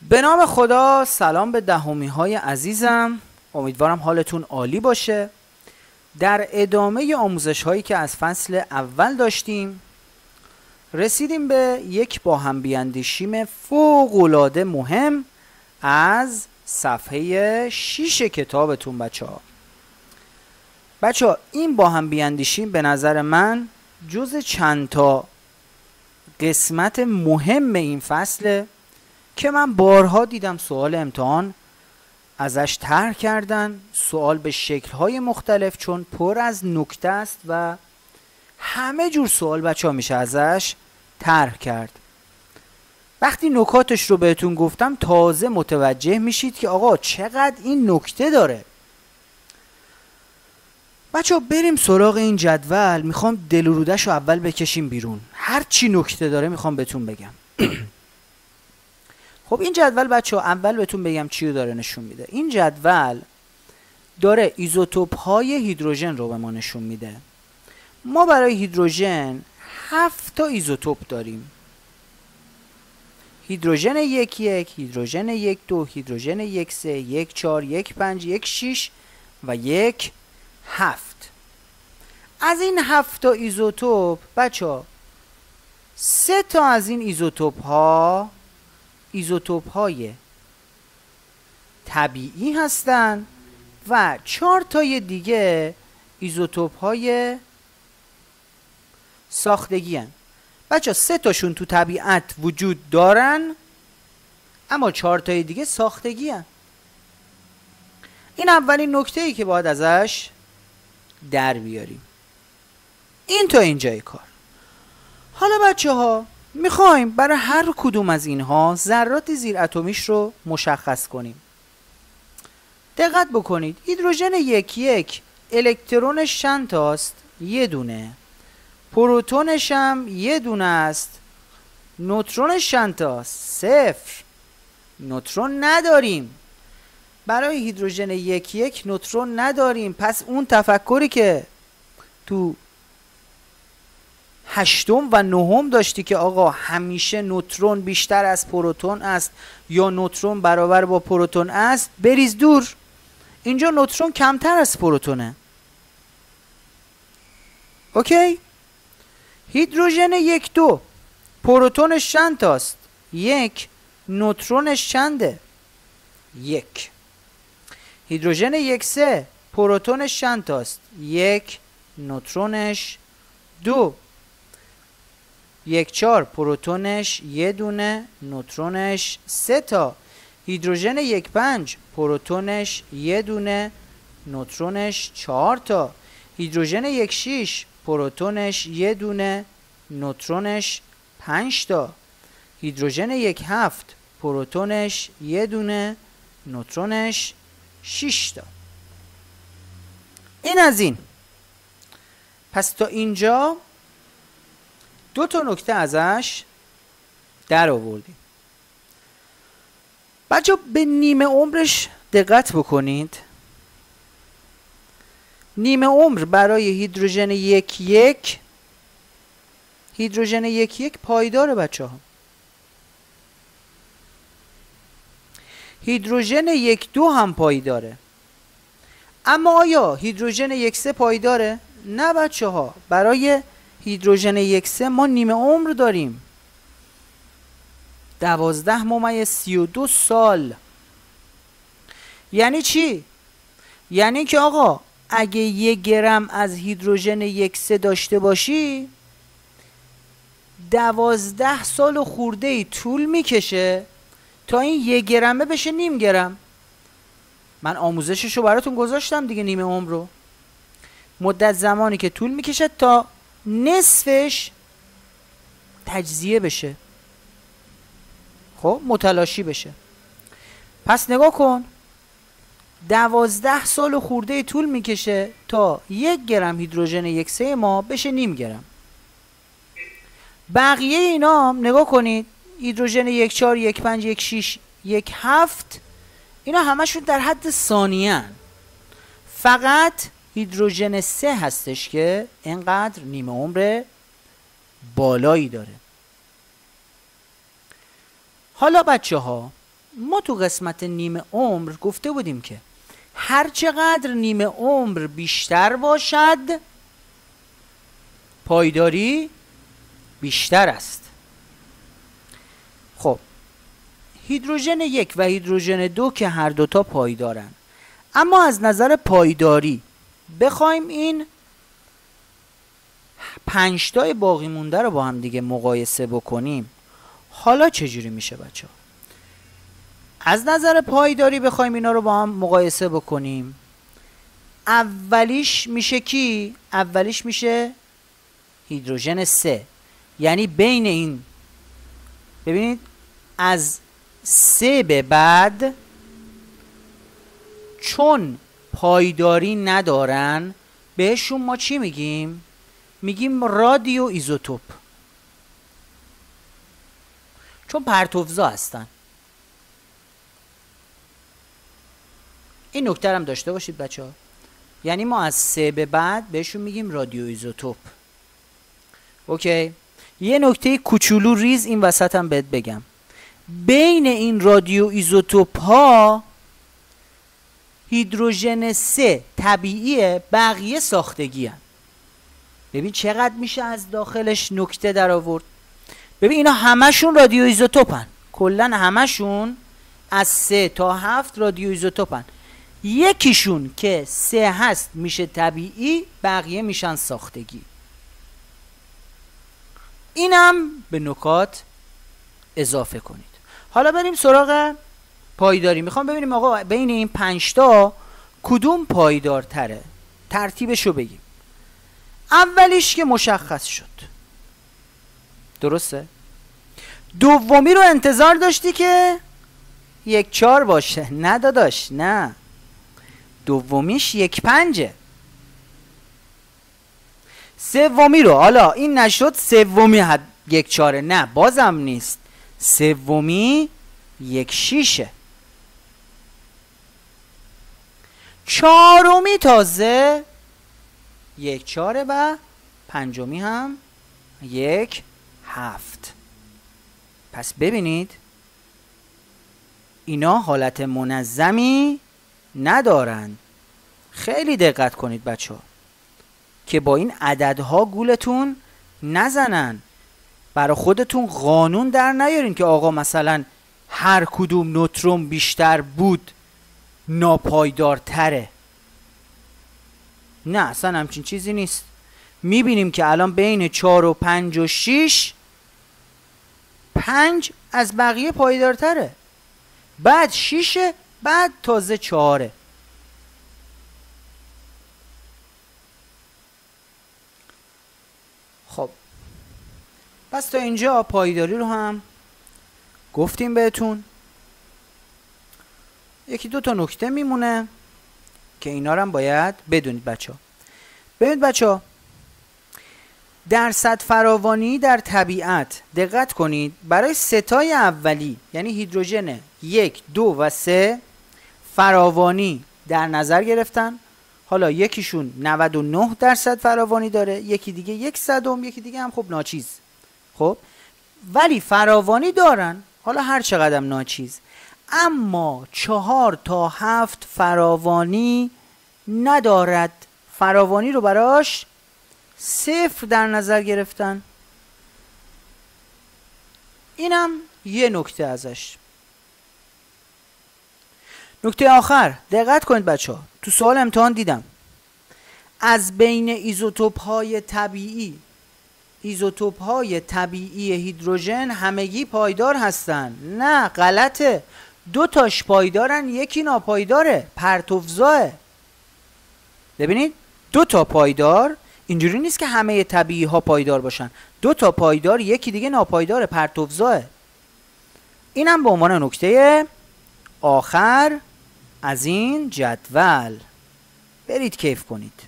به نام خدا. سلام به دهمی های عزیزم، امیدوارم حالتون عالی باشه. در ادامه آموزش هایی که از فصل اول داشتیم رسیدیم به یک با هم بیاندیشیم فوق‌العاده مهم از صفحه 6 کتابتون. بچه ها این با هم بیاندیشیم به نظر من جز چند تا قسمت مهم این فصله که من بارها دیدم سوال امتحان ازش طرح کردن، سوال به شکل‌های مختلف، چون پر از نکته است و همه جور سوال بچه ها میشه ازش طرح کرد. وقتی نکاتش رو بهتون گفتم تازه متوجه میشید که آقا چقدر این نکته داره. بچه ها بریم سراغ این جدول. میخوام دل و رودش رو اول بکشیم بیرون، هر چی نکته داره میخوام بهتون بگم. خب این جدول بچه ها اول بهتون بگم چی رو داره نشون میده. این جدول داره ایزوتوپ های هیدروژن رو به ما نشون میده. ما برای هیدروژن 7 تا ایزوتوپ داریم: هیدروژن 1 1، هیدروژن 1 2، هیدروژن 1 3، 1 4، 1 5، 1 6 و 1 7. از این 7 تا ایزوتوپ بچه ها 3 تا از این ایزوتوپ های طبیعی هستن و 4 تای دیگه ایزوتوپ های ساختگی هن. بچه 3 تاشون تو طبیعت وجود دارن اما 4 تای دیگه ساختگی هن. این اولین نکته ای که باید ازش در بیاریم. این تا اینجای کار. حالا بچه ها میخوایم برای هر کدوم از اینها ذرات زیر اتمیش رو مشخص کنیم. دقت بکنید هیدروژن 1 1 الکترونش چند تاست؟ یه دونه. پروتونش هم یه دونه است. نوترونش چند تاست؟ 0. نوترون نداریم. برای هیدروژن 1 1 نوترون نداریم. پس اون تفکری که تو 8 و 9 داشتی که آقا همیشه نوترون بیشتر از پروتون است یا نوترون برابر با پروتون است، بریز دور. اینجا نوترون کمتر از پروتونه. اوکی؟ هیدروژن 1 2 پروتونش چند تاست؟ 1. نوترونش چنده؟ 1. هیدروژن 1 3 پروتونش چند تاست؟ 1. نوترونش 2. 1 4 پروتونش یه دونه، نوترونش 3 تا. هیدروژن 1 5 پروتونش یه دونه، نوترونش 4 تا. هیدروژن 1 6 پروتونش یه دونه، نوترونش 5 تا. هیدروژن 1 7 پروتونش یه دونه، نوترونش 6 تا. این از این. پس تا اینجا 2 تا نکته ازش در آوردیم. بچه به نیمه عمرش دقت بکنید. نیمه عمر برای هیدروژن 1 1 هیدروژن 1 1 پایداره بچه ها. هیدروژن 1 2 هم پایداره. اما آیا هیدروژن 1 3 پایداره؟ نه بچه ها. برای هیدروژن 1 3 ما نیمه عمر داریم. 12.32 سال. یعنی چی؟ یعنی که آقا اگه 1 گرم از هیدروژن 1 3 داشته باشی 12 سال و خورده ای طول میکشه تا این 1 گرمه بشه نیم گرم. من آموزششو براتون گذاشتم دیگه. نیمه عمر رو مدت زمانی که طول میکشه تا نصفش تجزیه بشه، خب متلاشی بشه. پس نگاه کن 12 سال و خورده طول میکشه تا 1 گرم هیدروژن 1 3 ما بشه نیم گرم. بقیه اینا نگاه کنید هیدروژن 1 4 1 5 1 6 1 7 اینا همشون در حد ثانیه هن. فقط هیدروژن 3 هستش که اینقدر نیمه عمر بالایی داره. حالا بچه ها ما تو قسمت نیمه عمر گفته بودیم که هر چقدر نیمه عمر بیشتر باشد پایداری بیشتر است. خب هیدروژن 1 و هیدروژن 2 که هر دوتا پایدارن، اما از نظر پایداری بخوایم این 5 تای باقی مونده رو با هم دیگه مقایسه بکنیم، حالا چجوری میشه بچه ها؟ از نظر پایداری بخوایم اینا رو با هم مقایسه بکنیم، اولیش میشه کی؟ اولیش میشه هیدروژن 3، یعنی بین این ببینید از 3 به بعد چون پایداری ندارن بهشون ما چی میگیم؟ میگیم رادیو ایزوتوپ، چون پرتوزا هستن. این نکته هم داشته باشید بچه ها، یعنی ما از 3 به بعد بهشون میگیم رادیو ایزوتوپ. اوکی. یه نکته کوچولو ریز این وسط هم بهت بگم، بین این رادیو ایزوتوپ ها هیدروژن 3 طبیعیه، بقیه ساختگی هن. ببین چقدر میشه از داخلش نکته در آورد. ببین اینا همشون رادیو ایزوتوپ هن، کلن همشون از 3 تا 7 رادیو ایزوتوپ هن. یکیشون که 3 هست میشه طبیعی، بقیه میشن ساختگی. اینم به نکات اضافه کنید. حالا بریم سراغ پایداری. میخوام ببینیم آقا بین این 5 تا کدوم پایدارتره، ترتیبشو بگیم. اولیش که مشخص شد، درسته؟ دومی رو انتظار داشتی که 1-4 باشه. نه داداش، نه، دومیش 1-5. سومی رو حالا این نشد، سومی 1-4، نه بازم نیست، سومی 1-6. چهارمی تازه 1-4 و پنجمی هم 1-7. پس ببینید اینا حالت منظمی ندارن. خیلی دقت کنید بچه ها که با این عددها گولتون نزنن، برای خودتون قانون در نیارین که آقا مثلا هر کدوم نوترون بیشتر بود ناپایدارتره. نه اصلا همچین چیزی نیست. میبینیم که الان بین 4 و 5 و 6 5 از بقیه پایدارتره، بعد 6، بعد تازه 4. خب پس تا اینجا پایداری رو هم گفتیم بهتون. 1-2 نکته میمونه که اینا رو هم باید بدونید بچه ها. ببینید بچه ها، درصد فراوانی در طبیعت دقت کنید، برای 3 تای اولی یعنی هیدروژن 1، 2 و 3 فراوانی در نظر گرفتن. حالا یکیشون 99% فراوانی داره، یکی دیگه 1/100، یکی دیگه هم خب ناچیز. خب ولی فراوانی دارن، حالا هر چقدر ناچیز، اما 4 تا 7 فراوانی ندارد. فراوانی رو براش 0 در نظر گرفتن. اینم یه نکته ازش. نکته آخر دقت کنید بچه ها، تو سوال امتحان دیدم از بین ایزوتوپ های طبیعی هیدروژن همگی پایدار هستن. نه غلطه، 2 تاش پایدارن، یکی ناپایداره، پرتوزاه. ببینید 2 تا پایدار، اینجوری نیست که همه طبیعی ها پایدار باشن، 2 تا پایدار، یکی دیگه ناپایداره، پرتوزاه. اینم به عنوان نکته آخر از این جدول. برید کیف کنید.